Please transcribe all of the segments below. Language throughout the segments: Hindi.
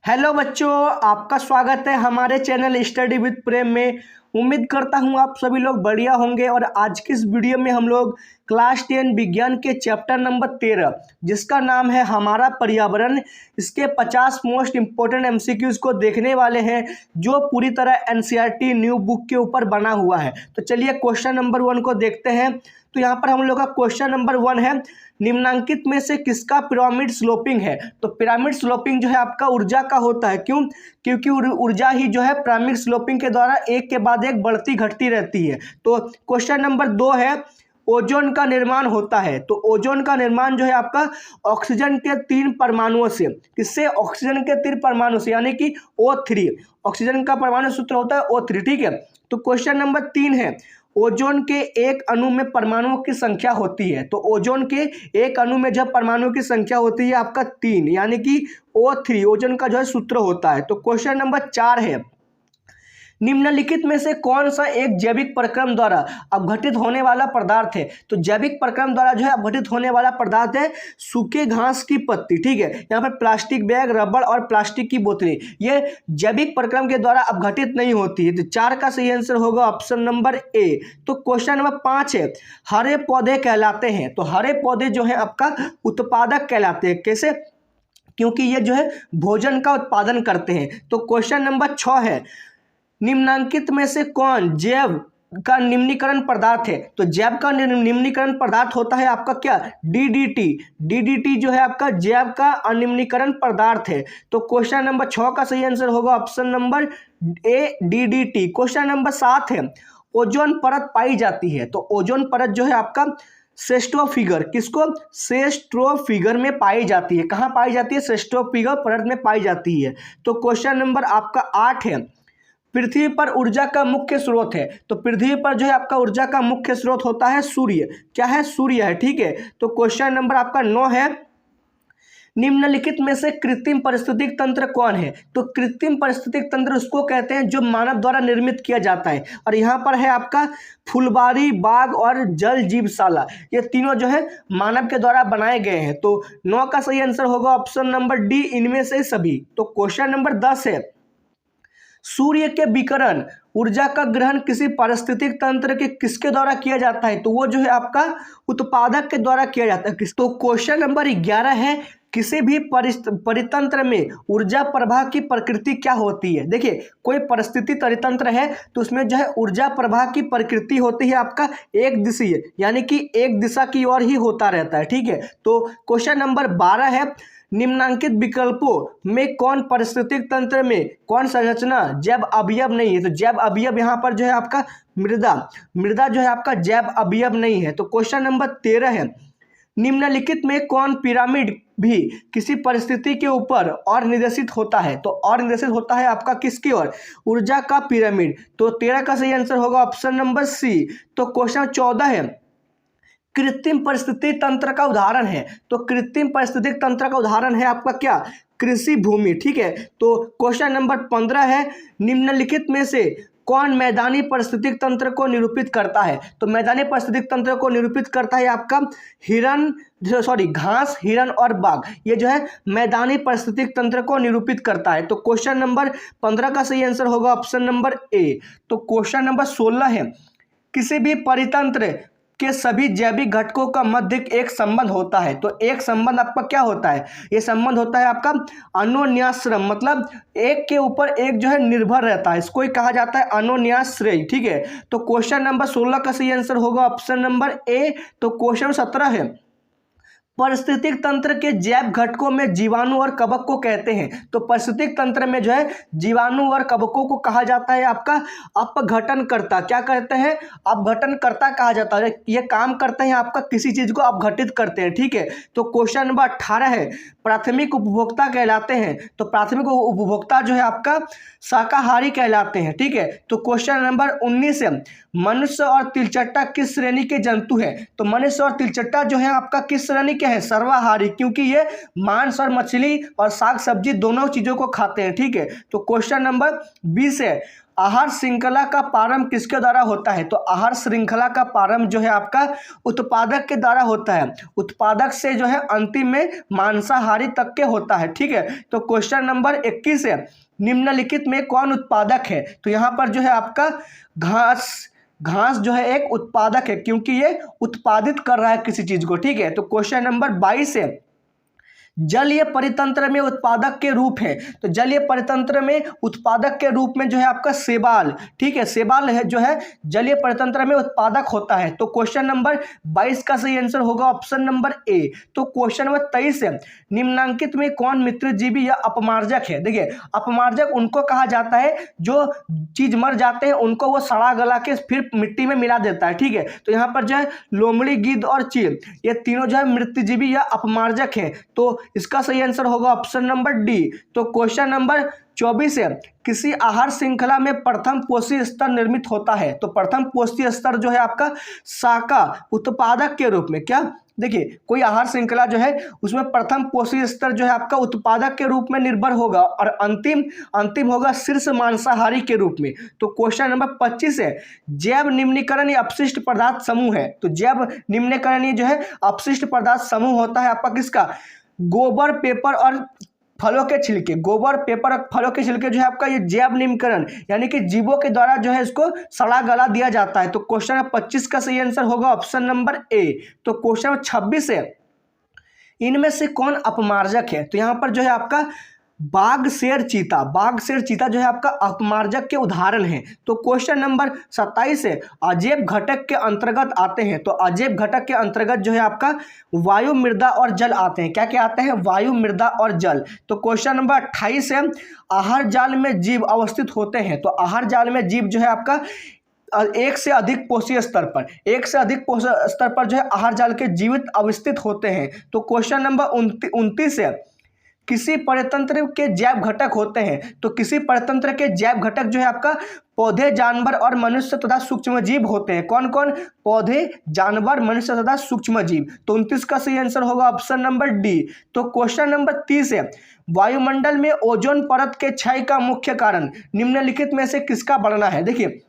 हेलो बच्चों, आपका स्वागत है हमारे चैनल स्टडी विद प्रेम में। उम्मीद करता हूँ आप सभी लोग बढ़िया होंगे। और आज की इस वीडियो में हम लोग क्लास 10 विज्ञान के चैप्टर नंबर 13 जिसका नाम है हमारा पर्यावरण, इसके 50 मोस्ट इम्पोर्टेंट एमसीक्यूज को देखने वाले हैं जो पूरी तरह एनसीईआरटी न्यू बुक के ऊपर बना हुआ है। तो चलिए क्वेश्चन नंबर 1 को देखते हैं। तो यहाँ पर हम लोग का क्वेश्चन नंबर 1 है, निम्नांकित में से किसका पिरामिड स्लोपिंग है। तो पिरामिड स्लोपिंग जो है आपका ऊर्जा का होता है। क्यों? क्योंकि ऊर्जा ही जो है पिरामिड स्लोपिंग के द्वारा एक के बाद एक बढ़ती घटती रहती है। तो क्वेश्चन नंबर 2 है, ओजोन का निर्माण होता है। तो ओजोन का निर्माण जो है आपका ऑक्सीजन के 3 परमाणुओं से। किससे? ऑक्सीजन के 3 परमाणु से, यानी कि O3। ऑक्सीजन का परमाणु सूत्र होता है O3। ठीक है। तो क्वेश्चन नंबर 3 है, ओजोन के एक अणु में परमाणुओं की संख्या होती है। तो ओजोन के एक अणु में जब परमाणुओं की संख्या होती है आपका 3, यानी कि O3 ओजोन का जो है सूत्र होता है। तो क्वेश्चन नंबर 4 है, निम्नलिखित में से कौन सा एक जैविक प्रक्रम द्वारा अपघटित होने वाला पदार्थ है। तो जैविक प्रक्रम द्वारा जो है अपघटित होने वाला पदार्थ है सूखे घास की पत्ती। ठीक है। यहाँ पर प्लास्टिक बैग, रबड़ और प्लास्टिक की बोतलें ये जैविक प्रक्रम के द्वारा अपघटित नहीं होती है। तो 4 का सही आंसर होगा ऑप्शन नंबर ए। तो क्वेश्चन नंबर 5 है, हरे पौधे कहलाते हैं। तो हरे पौधे जो है आपका उत्पादक कहलाते हैं। कैसे? क्योंकि ये जो है भोजन का उत्पादन करते हैं। तो क्वेश्चन नंबर 6 है, निम्नांकित में से कौन जैव का निम्नीकरण पदार्थ है। तो जैव का निम्नीकरण पदार्थ होता है आपका क्या? डीडीटी। डीडीटी जो है आपका जैव का अनिम्नीकरण पदार्थ है। तो क्वेश्चन नंबर 6 का सही आंसर होगा option number A, DDT. Question number 7 है, ओजोन परत पाई जाती है। तो ओजोन परत जो है आपका स्ट्रेटोफिगर, किसको? स्ट्रेटोफिगर में पाई जाती है। कहाँ पाई जाती है? स्ट्रेटोफिगर परत में पाई जाती है। तो क्वेश्चन नंबर आपका 8 है, पृथ्वी पर ऊर्जा का मुख्य स्रोत है। तो पृथ्वी पर जो है आपका ऊर्जा का मुख्य स्रोत होता है सूर्य। क्या है? सूर्य है। ठीक है। तो क्वेश्चन नंबर आपका 9 है, निम्नलिखित में से कृत्रिम पारिस्थितिक तंत्र कौन है। तो कृत्रिम पारिस्थितिक तंत्र उसको कहते हैं जो मानव द्वारा निर्मित किया जाता है। और यहाँ पर है आपका फुलबाड़ी, बाग और जल जीवशाला, ये तीनों जो है मानव के द्वारा बनाए गए हैं। तो 9 का सही आंसर होगा ऑप्शन नंबर डी, इनमें से सभी। तो क्वेश्चन नंबर 10 है, सूर्य के विकिरण ऊर्जा का ग्रहण किसी पारिस्थितिक तंत्र के किसके द्वारा किया जाता है। तो वो जो है आपका उत्पादक के द्वारा किया जाता है। तो क्वेश्चन नंबर 11 है, किसी भी परितंत्र में ऊर्जा प्रवाह की प्रकृति क्या होती है। देखिए, कोई परिस्थिति परितंत्र है तो उसमें जो है ऊर्जा प्रवाह की प्रकृति होती है आपका एक दिशीय, यानी कि एक दिशा की ओर ही होता रहता है। ठीक है। तो क्वेश्चन नंबर 12 है, निम्नांकित विकल्पों में कौन पारिस्थितिक तंत्र में कौन संरचना जैव अवयव नहीं है। तो जैव अवयव यहाँ पर जो है आपका मृदा जो है आपका जैव अवयव नहीं है। तो क्वेश्चन नंबर 13 है, निम्नलिखित में कौन पिरामिड भी किसी परिस्थिति के ऊपर और निर्देशित होता है। तो और निर्देशित होता है आपका किसकी ओर? ऊर्जा का पिरामिड। तो 13 का सही आंसर होगा ऑप्शन नंबर सी। तो क्वेश्चन 14 है, कृत्रिम परिस्थिति तंत्र का उदाहरण है। तो कृत्रिम परिस्थितिक तंत्र का उदाहरण है आपका क्या? कृषि भूमि। ठीक है। तो क्वेश्चन नंबर 15 है, निम्नलिखित में से कौन मैदानी परिस्थितिक तंत्र को निरूपित करता है। तो मैदानी परिस्थितिक तंत्र को निरूपित करता है आपका घास, हिरन और बाघ, ये जो है मैदानी परिस्थितिक तंत्र को निरूपित करता है। तो क्वेश्चन नंबर 15 का सही आंसर होगा ऑप्शन नंबर ए। तो क्वेश्चन नंबर 16 है, किसी भी परितंत्र के सभी जैविक घटकों का मध्य एक संबंध होता है। तो एक संबंध आपका क्या होता है? ये संबंध होता है आपका अन्योन्याश्रय, मतलब एक के ऊपर एक जो है निर्भर रहता है, इसको ही कहा जाता है अन्योन्याश्रय। ठीक है। तो क्वेश्चन नंबर 16 का सही आंसर होगा ऑप्शन नंबर ए। तो क्वेश्चन 17 है, पारिस्थितिक तंत्र के जैव घटकों में जीवाणु और कवक को कहते हैं। तो पारिस्थितिक तंत्र में जो है जीवाणु और कवकों को कहा जाता है आपका अपघटनकर्ता। क्या कहते हैं? अपघटनकर्ता कहा जाता है। ये काम करते हैं आपका किसी चीज को अपघटित करते हैं। ठीक है। तो क्वेश्चन नंबर 18 है, प्राथमिक उपभोक्ता कहलाते हैं। तो प्राथमिक उपभोक्ता जो है आपका शाकाहारी कहलाते हैं। ठीक है। तो क्वेश्चन नंबर 19 है, मनुष्य और तिलचट्टा किस श्रेणी के जंतु हैं। तो मनुष्य और तिलचट्टा जो है आपका किस श्रेणी के हैं? सर्वाहारी, क्योंकि ये मांस और मछली और साग सब्जी दोनों चीजों को खाते हैं। ठीक है। तो क्वेश्चन नंबर 20 है, आहार श्रृंखला का प्रारंभ किसके द्वारा होता है? तो आहार श्रृंखला का प्रारंभ जो है आपका उत्पादक के द्वारा होता है, उत्पादक से जो है अंतिम में मांसाहारी तक के होता है। ठीक है, तो क्वेश्चन नंबर 21 है, निम्नलिखित में कौन उत्पादक है? तो यहाँ पर जो है आपका घास जो है एक उत्पादक है, क्योंकि ये उत्पादित कर रहा है किसी चीज को। ठीक है, तो क्वेश्चन नंबर 22 है, जलीय परितंत्र में उत्पादक के रूप है। तो जलीय परितंत्र में उत्पादक के रूप में जो है आपका शैवाल। ठीक है, शैवाल है जो है जलीय परितंत्र में उत्पादक होता है। तो क्वेश्चन नंबर 22 का सही आंसर होगा ऑप्शन नंबर ए। तो क्वेश्चन नंबर 23 है, निम्नांकित में कौन मित्रजीवी या अपमार्जक है? देखिए, अपमार्जक उनको कहा जाता है जो चीज मर जाते हैं उनको वो सड़ा गला के फिर मिट्टी में मिला देता है। ठीक है, तो यहाँ पर जो है लोमड़ी, गिद्ध और चील, ये तीनों जो है मृतजीवी या अपमार्जक है। तो इसका सही आंसर होगा ऑप्शन नंबर डी। तो क्वेश्चन नंबर 24 है, किसी आहार श्रृंखला में प्रथम पोषी स्तर निर्मित होता है? तो प्रथम पोषी स्तर जो है आपका शाका उत्पादक के रूप में, क्या देखिए कोई आहार श्रृंखला जो है उसमें प्रथम पोषी स्तर जो है आपका उत्पादक के रूप में निर्भर होगा और अंतिम होगा शीर्ष मांसाहारी के रूप में। तो क्वेश्चन नंबर 25 है, जैव निम्नीकरण या अपशिष्ट पदार्थ समूह है। तो जैव निम्नीकरण जो है अपशिष्ट पदार्थ समूह होता है आपका किसका? गोबर, पेपर और फलों के छिलके। गोबर, पेपर और फलों के छिलके जो है आपका ये जैव निम्नीकरण यानी कि जीवों के द्वारा जो है इसको सड़ा गला दिया जाता है। तो क्वेश्चन नंबर 25 का सही आंसर होगा ऑप्शन नंबर ए। तो क्वेश्चन नंबर 26 है, इनमें से कौन अपमार्जक है? तो यहाँ पर जो है आपका बाघ, शेर, चीता जो है आपका अपमार्जक के उदाहरण है। तो क्वेश्चन नंबर 27 है, अजैव घटक के अंतर्गत आते हैं। तो अजैव घटक के अंतर्गत जो है आपका वायु, मृदा और जल आते हैं। क्या क्या आते हैं? वायु, मृदा और जल। तो क्वेश्चन नंबर 28 है, आहार जाल में जीव अवस्थित होते हैं। तो आहार जाल में जीव जो है आपका एक से अधिक पोषी स्तर पर जो है आहार जाल के जीवित अवस्थित होते हैं। तो क्वेश्चन नंबर 29 है, किसी परितंत्र के जैव घटक होते हैं। तो किसी परितंत्र के जैव घटक जो है आपका पौधे, जानवर और मनुष्य तथा सूक्ष्म जीव होते हैं। कौन कौन? पौधे, जानवर, मनुष्य तथा सूक्ष्म जीव। तो 29 का सही आंसर होगा ऑप्शन नंबर डी। तो क्वेश्चन नंबर 30 है, वायुमंडल में ओजोन परत के क्षय का मुख्य कारण निम्नलिखित में से किसका बढ़ना है? देखिए,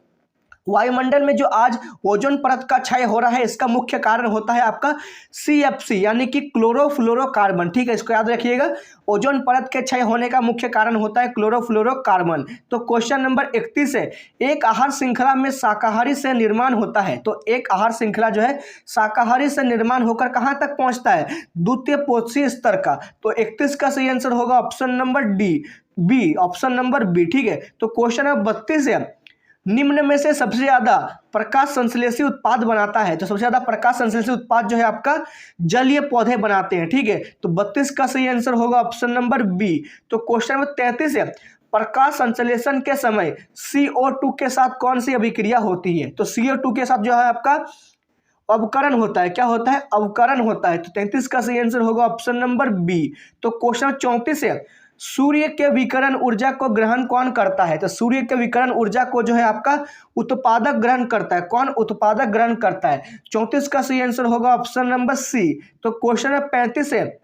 वायुमंडल में जो आज ओजोन परत का क्षय हो रहा है इसका मुख्य कारण होता है आपका CFC यानी कि क्लोरोफ्लोरोकार्बन। ठीक है, इसको याद रखिएगा, ओजोन परत के क्षय होने का मुख्य कारण होता है क्लोरोफ्लोरोकार्बन। तो क्वेश्चन नंबर 31 है, एक आहार श्रृंखला में शाकाहारी से निर्माण होता है। तो एक आहार श्रृंखला जो है शाकाहारी से निर्माण होकर कहां तक पहुंचता है? द्वितीय पोषी स्तर का। तो 31 का सही आंसर होगा option number B, option number B. ठीक है, तो क्वेश्चन नंबर 32 है, निम्न में से सबसे ज्यादा प्रकाश संश्लेषी उत्पाद बनाता है। तो सबसे ज्यादा प्रकाश संश्लेषी उत्पाद जो है आपका जलीय पौधे बनाते हैं। ठीक है, तो 32 का सही आंसर होगा ऑप्शन नंबर बी। तो क्वेश्चन नंबर 33 है, प्रकाश संश्लेषण के समय CO2 के साथ कौन सी अभिक्रिया होती है? तो CO2 के साथ जो है आपका अवकरण होता है। क्या होता है? अवकरण होता है। तो 33 का सही आंसर होगा ऑप्शन नंबर बी। तो क्वेश्चन 34 है, सूर्य के विकिरण ऊर्जा को ग्रहण कौन करता है? तो सूर्य के विकिरण ऊर्जा को जो है आपका उत्पादक ग्रहण करता है। कौन उत्पादक ग्रहण करता है? 34 का सही आंसर होगा ऑप्शन नंबर सी। तो क्वेश्चन नंबर 35 है,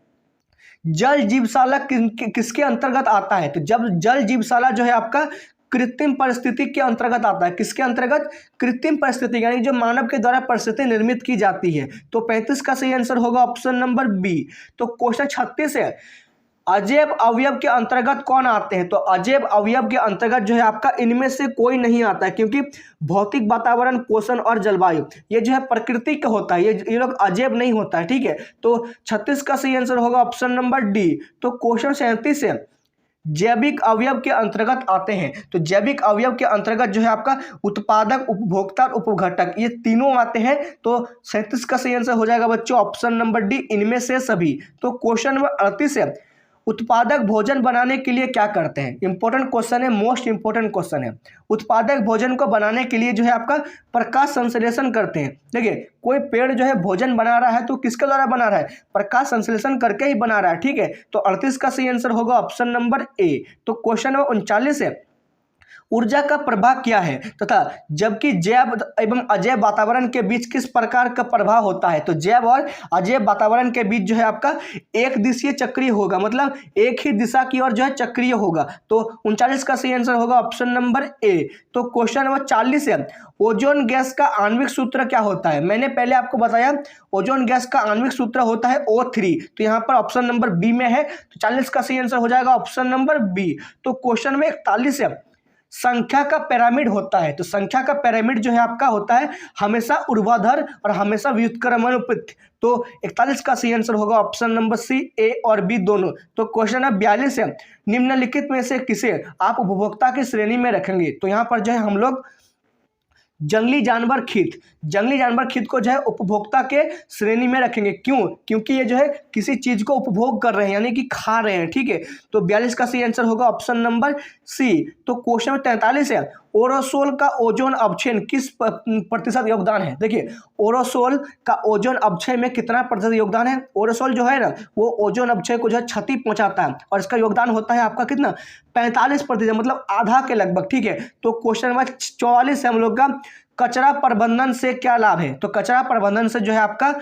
जल जीवशाला किसके अंतर्गत आता है? तो जब जल जीवशाला जो है आपका कृत्रिम परिस्थिति के अंतर्गत आता है। किसके अंतर्गत? कृत्रिम परिस्थिति यानी जो मानव के द्वारा परिस्थिति निर्मित की जाती है। तो 35 का सही आंसर होगा ऑप्शन नंबर बी। तो क्वेश्चन 36 है, अजैव अवयव के अंतर्गत कौन आते हैं? तो अजैव अवयव के अंतर्गत जो है आपका इनमें से कोई नहीं आता है, क्योंकि भौतिक वातावरण, पोषण और जलवायु ये जो है प्रकृति का होता है, ये लोग अजैव नहीं होता है। ठीक है, तो 36 का सही आंसर होगा ऑप्शन नंबर डी। तो क्वेश्चन 37 है, जैविक अवयव के अंतर्गत आते हैं। तो जैविक अवयव के अंतर्गत जो है आपका उत्पादक, उपभोक्ता, उपघटक ये तीनों आते हैं। तो 37 का सही आंसर हो जाएगा बच्चों ऑप्शन नंबर डी, इनमें से सभी। तो क्वेश्चन नंबर 38 है, उत्पादक भोजन बनाने के लिए क्या करते हैं? इंपॉर्टेंट क्वेश्चन है, मोस्ट इंपॉर्टेंट क्वेश्चन है। उत्पादक भोजन को बनाने के लिए जो है आपका प्रकाश संश्लेषण करते हैं। देखिए, कोई पेड़ जो है भोजन बना रहा है तो किसके द्वारा बना रहा है? प्रकाश संश्लेषण करके ही बना रहा है। ठीक है, तो 38 का सही आंसर होगा ऑप्शन नंबर ए। तो क्वेश्चन नंबर 39 है, ऊर्जा का प्रभाव क्या है तथा जबकि जैव एवं अजैव वातावरण के बीच किस प्रकार का प्रभाव होता है। तो जैव और अजैव वातावरण के बीच जो है आपका एक दिशीय चक्रीय होगा, मतलब एक ही दिशा की ओर जो है चक्रीय होगा। तो 39 का सही आंसर होगा ऑप्शन नंबर ए। तो क्वेश्चन नंबर 40 है, ओजोन गैस का आणविक सूत्र क्या होता है। मैंने पहले आपको बताया ओजोन गैस का आणविक सूत्र होता है O3, तो यहाँ पर ऑप्शन नंबर बी में है, तो 40 का सही आंसर हो जाएगा ऑप्शन नंबर बी। तो क्वेश्चन नंबर 41 है, संख्या का पिरामिड होता है। तो संख्या का पिरामिड जो है आपका होता है हमेशा ऊर्ध्वाधर और हमेशा व्युत्क्रमानुपाती। तो 41 का सही आंसर होगा ऑप्शन नंबर सी, ए और बी दोनों। तो क्वेश्चन नंबर 42 है, निम्नलिखित में से किसे आप उपभोक्ता की श्रेणी में रखेंगे। तो यहाँ पर जो है हम लोग जंगली जानवर खींत को जो है उपभोक्ता के श्रेणी में रखेंगे। क्यों? क्योंकि ये जो है किसी चीज को उपभोग कर रहे हैं, यानी कि खा रहे हैं, ठीक है। तो 42 का सही आंसर होगा ऑप्शन नंबर सी। तो क्वेश्चन नंबर 43 है, ओरोसोल का ओजोन अपक्षय किस प्रतिशत योगदान है। देखिए ओरोसोल का ओजोन अपक्षय में कितना प्रतिशत योगदान है। ओरोसोल जो है ना वो ओजोन अपक्षय को जो है क्षति पहुंचाता है और इसका योगदान होता है आपका कितना 45%, मतलब आधा के लगभग, ठीक है। तो क्वेश्चन नंबर 44 है हम लोग का, कचरा प्रबंधन से क्या लाभ है। तो कचरा प्रबंधन से जो है आपका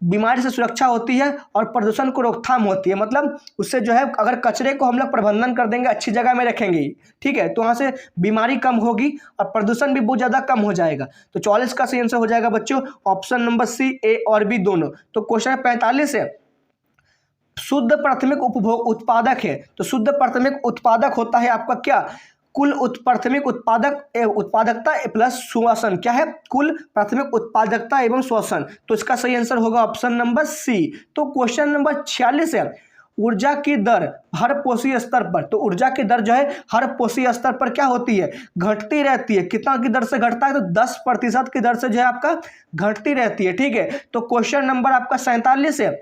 बीमारी से सुरक्षा होती है और प्रदूषण को रोकथाम होती है। मतलब उससे जो है अगर कचरे को हम लोग प्रबंधन कर देंगे, अच्छी जगह में रखेंगे, ठीक है, तो वहाँ से बीमारी कम होगी और प्रदूषण भी बहुत ज़्यादा कम हो जाएगा। तो 44 का सही आंसर हो जाएगा बच्चों ऑप्शन नंबर सी, ए और बी दोनों। तो क्वेश्चन 45 है, शुद्ध प्राथमिक उपभोग उत्पादक है। तो शुद्ध प्राथमिक उत्पादक होता है आपका क्या, कुल प्राथमिक उत्पादकता प्लस श्वसन। क्या है? कुल प्राथमिक उत्पादकता एवं श्वसन। तो इसका सही आंसर होगा ऑप्शन नंबर सी। तो क्वेश्चन नंबर 46 है, ऊर्जा की दर हर पोषी स्तर पर। तो ऊर्जा की दर जो है हर पोषी स्तर पर क्या होती है, घटती रहती है। कितना की दर से घटता है, तो 10% की दर से जो है आपका घटती रहती है, ठीक है। तो क्वेश्चन नंबर आपका 47 है,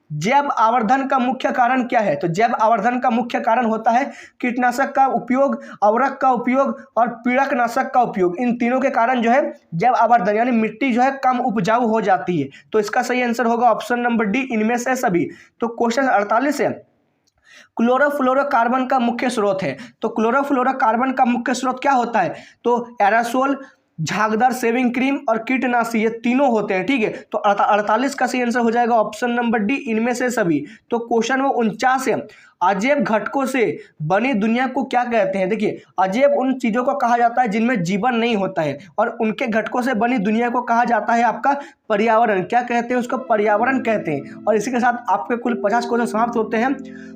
जैव आवर्धन का मुख्य कारण क्या है। तो जैव आवर्धन का मुख्य कारण होता है कीटनाशक का उपयोग, अवरक का उपयोग और पीड़कनाशक का उपयोग। इन तीनों के कारण जो है जैव आवर्धन यानी मिट्टी जो है कम उपजाऊ हो जाती है। तो इसका सही आंसर होगा ऑप्शन नंबर डी, इनमें से सभी। तो क्वेश्चन 48 है, क्लोरोफ्लोरोकार्बन का मुख्य स्रोत है। तो क्लोरोफ्लोरोकार्बन का मुख्य स्रोत क्या होता है, तो एरासोल, झागदार शेविंग क्रीम और कीटनाशी, ये तीनों होते हैं, ठीक है। तो 48 का सही आंसर हो जाएगा ऑप्शन नंबर डी, इनमें से सभी। तो क्वेश्चन वो 49 है, अजैव घटकों से बनी दुनिया को क्या कहते हैं। देखिए अजैव उन चीजों को कहा जाता है जिनमें जीवन नहीं होता है और उनके घटकों से बनी दुनिया को कहा जाता है आपका पर्यावरण। क्या कहते हैं उसको, पर्यावरण कहते हैं। और इसी के साथ आपके कुल 50 क्वेश्चन समाप्त होते हैं।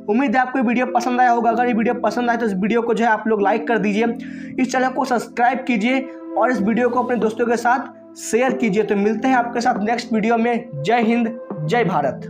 उम्मीद है आपको वीडियो पसंद आया होगा। अगर ये वीडियो पसंद आए तो इस वीडियो को जो है आप लोग लाइक कर दीजिए, इस चैनल को सब्सक्राइब कीजिए और इस वीडियो को अपने दोस्तों के साथ शेयर कीजिए। तो मिलते हैं आपके साथ नेक्स्ट वीडियो में। जय हिंद, जय भारत।